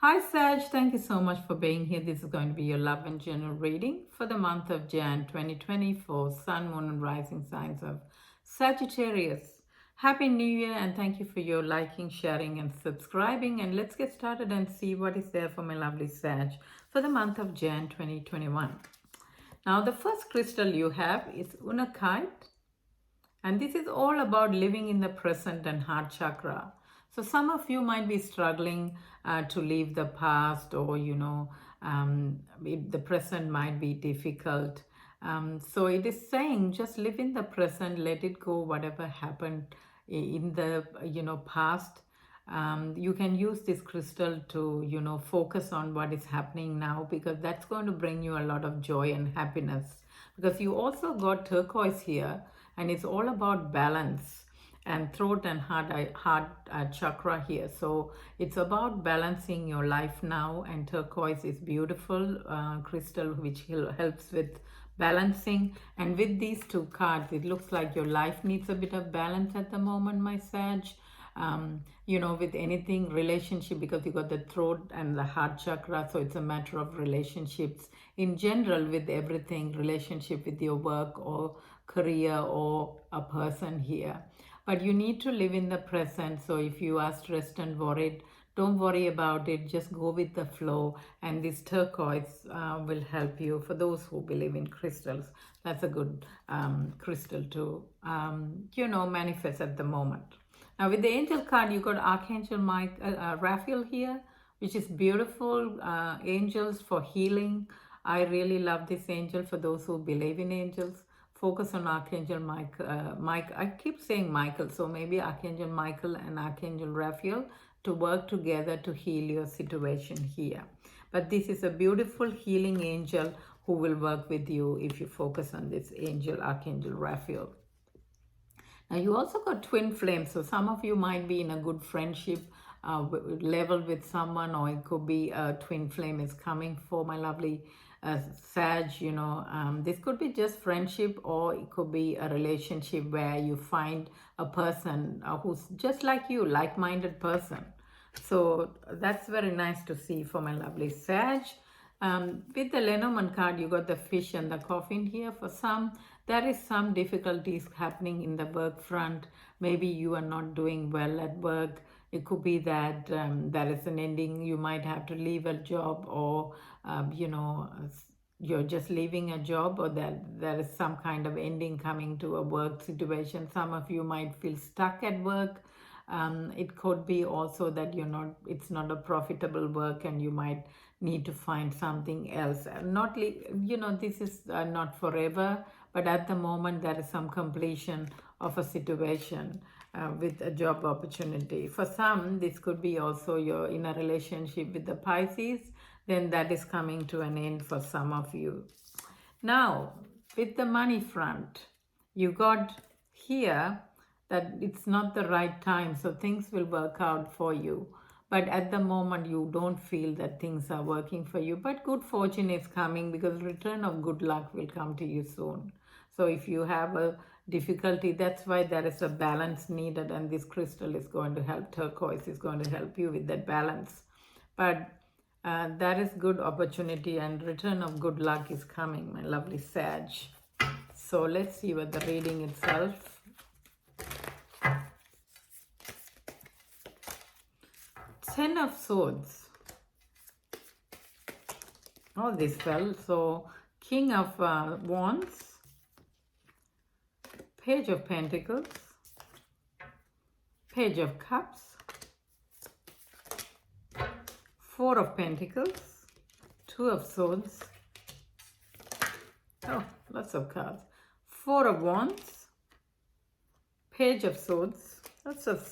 Hi Saj, thank you so much for being here. This is going to be your love and general reading for the month of Jan 2024, Sun, Moon, and Rising signs of Sagittarius. Happy New Year and thank you for your liking, sharing, and subscribing. And let's get started and see what is there for my lovely Sag for the month of Jan 2021. Now, the first crystal you have is Unakite, and this is all about living in the present and heart chakra. So some of you might be struggling to leave the past, or the present might be difficult. So it is saying just live in the present, let it go, whatever happened in the past. You can use this crystal to focus on what is happening now, because that's going to bring you a lot of joy and happiness, because you also got turquoise here, and it's all about balance and throat and heart chakra here. So it's about balancing your life now, and turquoise is beautiful crystal which helps with balancing. And with these two cards, it looks like your life needs a bit of balance at the moment, my Sag. With anything relationship, because you got the throat and the heart chakra, so it's a matter of relationships in general, with everything, relationship with your work or career or a person here. But you need to live in the present. So if you are stressed and worried, don't worry about it, just go with the flow, and this turquoise will help you. For those who believe in crystals, that's a good crystal to manifest at the moment. Now with the angel card, you got Archangel Raphael here, which is beautiful. Angels for healing. I really love this angel. For those who believe in angels, focus on Archangel Mike. I keep saying Michael, so maybe Archangel Michael and Archangel Raphael to work together to heal your situation here. But this is a beautiful healing angel who will work with you if you focus on this angel, Archangel Raphael. Now you also got twin flames, so some of you might be in a good friendship level with someone, or it could be a twin flame is coming for my lovely Sag. This could be just friendship, or it could be a relationship where you find a person who's just like you, like-minded person. So that's very nice to see for my lovely Sag. With the Lenormand card, you got the fish and the coffin here. For some, there is some difficulties happening in the work front. Maybe you are not doing well at work. It could be that there is an ending. You might have to leave a job, or you're just leaving a job, or that there is some kind of ending coming to a work situation. Some of you might feel stuck at work. It could be also that it's not a profitable work, and you might need to find something else. Not, this is not forever, but at the moment there is some completion of a situation with a job opportunity. For some, this could be also you're in a relationship with the Pisces, then that is coming to an end for some of you. Now, with the money front, you got here that it's not the right time, so things will work out for you. But at the moment, you don't feel that things are working for you. But good fortune is coming, because return of good luck will come to you soon. So if you have a difficulty, that's why there is a balance needed, and this crystal is going to help. Turquoise is going to help you with that balance. But that is good opportunity, and return of good luck is coming, my lovely Sag. So let's see what the reading itself. Ten of Swords. Oh, this fell. So King of Wands, Page of Pentacles, Page of Cups, Four of Pentacles, Two of Swords. Oh, lots of cards. Four of Wands, Page of Swords, lots of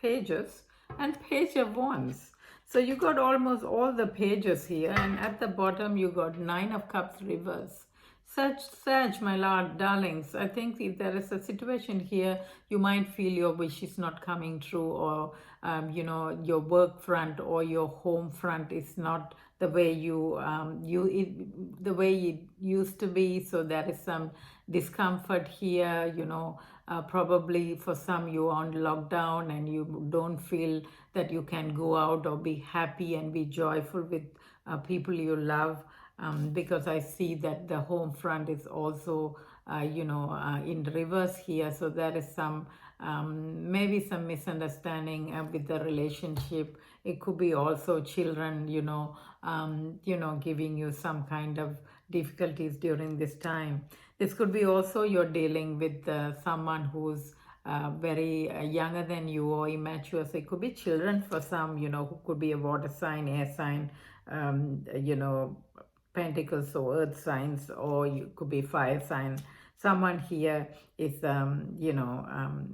pages, and Page of Wands. So you got almost all the pages here, and at the bottom you got Nine of Cups reverse. Sag, my lord, darlings, I think if there is a situation here, you might feel your wish is not coming true, or your work front or your home front is not the way the way it used to be. So there is some discomfort here. Probably for some you are on lockdown and you don't feel that you can go out or be happy and be joyful with people you love, because I see that the home front is also in reverse here. So there is some maybe some misunderstanding with the relationship. It could be also children, giving you some kind of difficulties during this time. This could be also you're dealing with someone who's very younger than you or immature. So it could be children for some, who could be a water sign, air sign, pentacles or earth signs, or you could be fire sign. Someone here is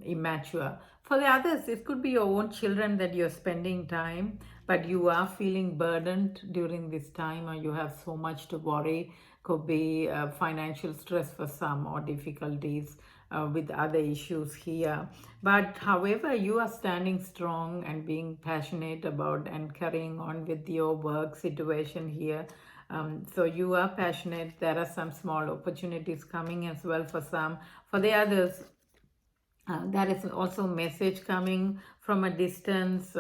immature. For the others, it could be your own children that you're spending time, but you are feeling burdened during this time, or you have so much to worry. Could be financial stress for some, or difficulties with other issues here. But however, you are standing strong and being passionate about and carrying on with your work situation here. So you are passionate. There are some small opportunities coming as well for some. For the others, there is also message coming from a distance.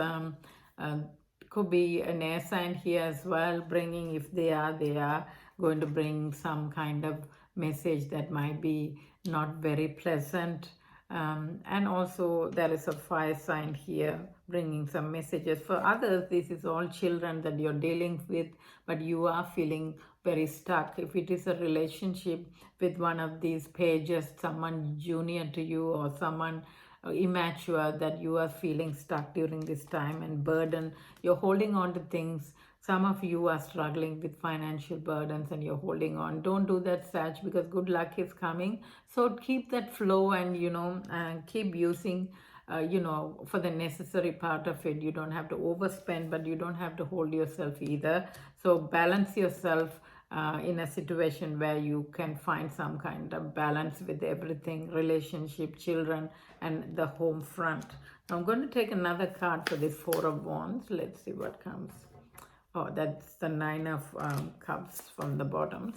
Could be an air sign here as well, bringing, if they are going to bring some kind of message that might be not very pleasant. And also there is a fire sign here bringing some messages. For others, this is all children that you're dealing with, but you are feeling very stuck. If it is a relationship with one of these pages, someone junior to you or someone immature, that you are feeling stuck during this time and burden, you're holding on to things. Some of you are struggling with financial burdens and you're holding on. Don't do that, Sag, because good luck is coming. So keep that flow and, and keep using, for the necessary part of it. You don't have to overspend, but you don't have to hold yourself either. So balance yourself in a situation where you can find some kind of balance with everything, relationship, children, and the home front. Now I'm going to take another card for this Four of Wands. Let's see what comes. Oh, that's the Nine of Cups from the bottom.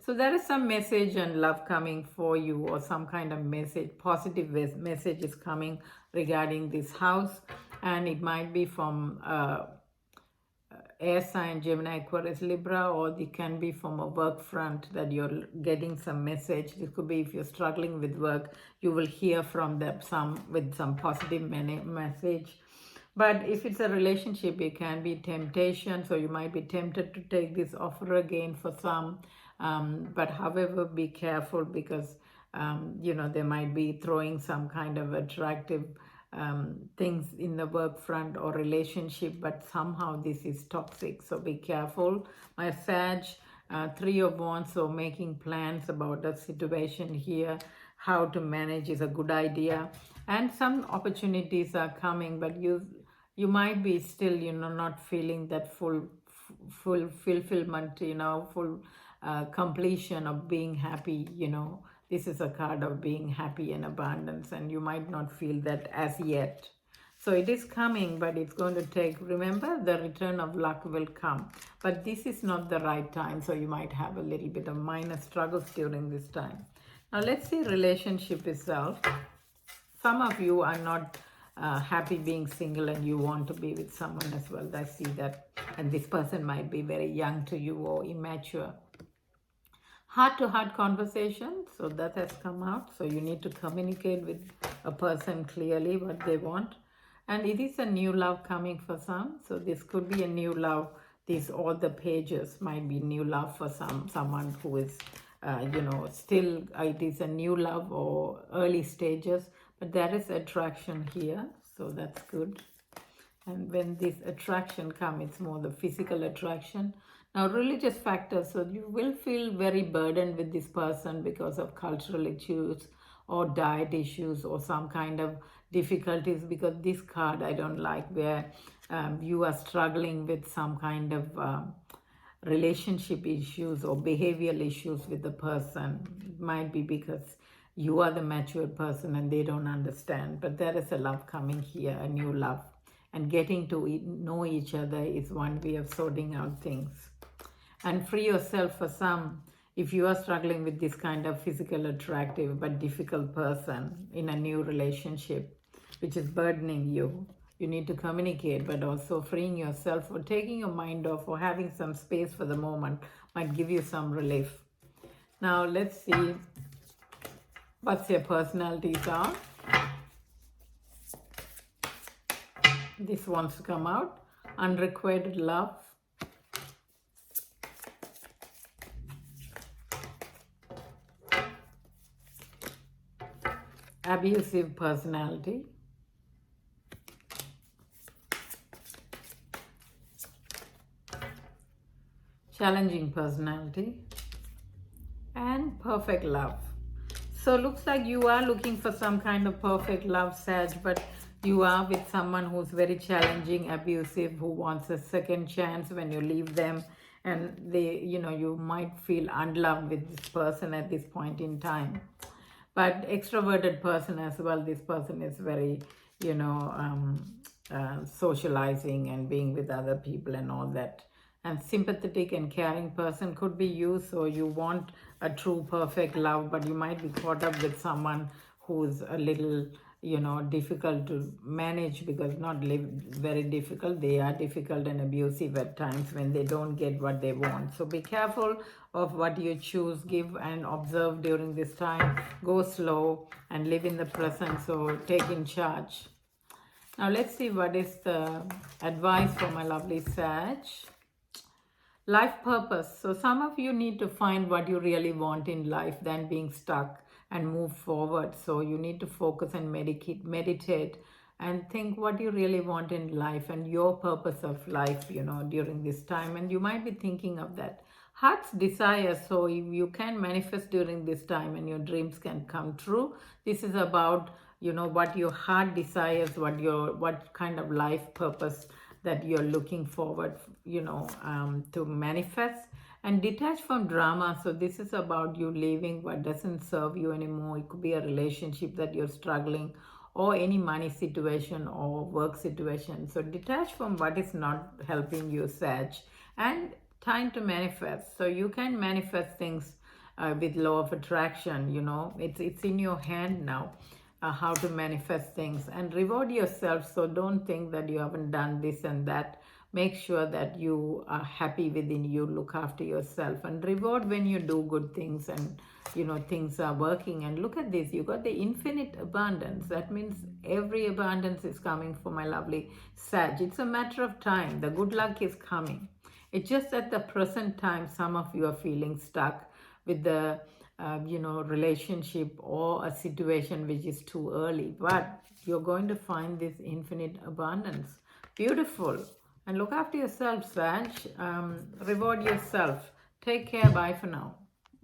So there is some message and love coming for you, or some kind of message, positive message is coming regarding this house. And it might be from air sign, Gemini, Aquarius, Libra, or it can be from a work front that you're getting some message. This could be if you're struggling with work, you will hear from them with some positive message. But if it's a relationship, it can be temptation. So you might be tempted to take this offer again for some. But however, be careful, because, they might be throwing some kind of attractive things in the work front or relationship, but somehow this is toxic. So be careful. My Sag, Three of Wands, so making plans about the situation here, how to manage is a good idea. And some opportunities are coming, but you might be still, not feeling that full fulfillment, full completion of being happy. This is a card of being happy and abundance, and you might not feel that as yet. So it is coming, but it's going to take, remember, the return of luck will come. But this is not the right time, so you might have a little bit of minor struggles during this time. Now let's see relationship itself. Some of you are not happy being single and you want to be with someone as well. I see that. And this person might be very young to you or immature. Heart-to-heart conversation. So that has come out. So you need to communicate with a person clearly what they want. And it is a new love coming for some. So this could be a new love. All the pages might be new love for someone who is, still it is a new love or early stages. But there is attraction here, so that's good. And when this attraction comes, it's more the physical attraction. Now, religious factors, so you will feel very burdened with this person because of cultural issues or diet issues or some kind of difficulties, because this card I don't like, where you are struggling with some kind of relationship issues or behavioral issues with the person. It might be because you are the mature person and they don't understand. But there is a love coming here, a new love. And getting to know each other is one way of sorting out things. And free yourself for some. if you are struggling with this kind of physical attractive but difficult person in a new relationship which is burdening you, you need to communicate, but also freeing yourself or taking your mind off or having some space for the moment might give you some relief. Now let's see what your personalities are. This wants to come out. Unrequited love, abusive personality, challenging personality, and perfect love. So looks like you are looking for some kind of perfect love, Sag, but you are with someone who's very challenging, abusive, who wants a second chance when you leave them, and they, you might feel unloved with this person at this point in time. But extroverted person as well, this person is very, socializing and being with other people and all that. And sympathetic and caring person could be you, so you want a true perfect love, but you might be caught up with someone who's a little, difficult to manage, because not very difficult, they are difficult and abusive at times when they don't get what they want. So be careful of what you choose, give and observe during this time, go slow and live in the present, so take in charge. Now let's see what is the advice for my lovely Sag. Life purpose. So some of you need to find what you really want in life than being stuck and move forward. So you need to focus and meditate and think what you really want in life and your purpose of life, during this time. And you might be thinking of that. Heart's desire. So you can manifest during this time and your dreams can come true. This is about, what your heart desires, what kind of life purpose that you're looking forward, to manifest. And detach from drama. So this is about you leaving what doesn't serve you anymore. It could be a relationship that you're struggling, or any money situation or work situation. So detach from what is not helping you, Sag, and time to manifest. So you can manifest things with law of attraction. It's in your hand now. How to manifest things, and reward yourself. So don't think that you haven't done this and that. Make sure that you are happy within you, look after yourself, and reward when you do good things and things are working. And look at this, you got the infinite abundance. That means every abundance is coming for my lovely Sag. It's a matter of time. The good luck is coming. It's just at the present time some of you are feeling stuck with the relationship or a situation which is too early, but you're going to find this infinite abundance. Beautiful. And look after yourself, Sag. Reward yourself. Take care. Bye for now.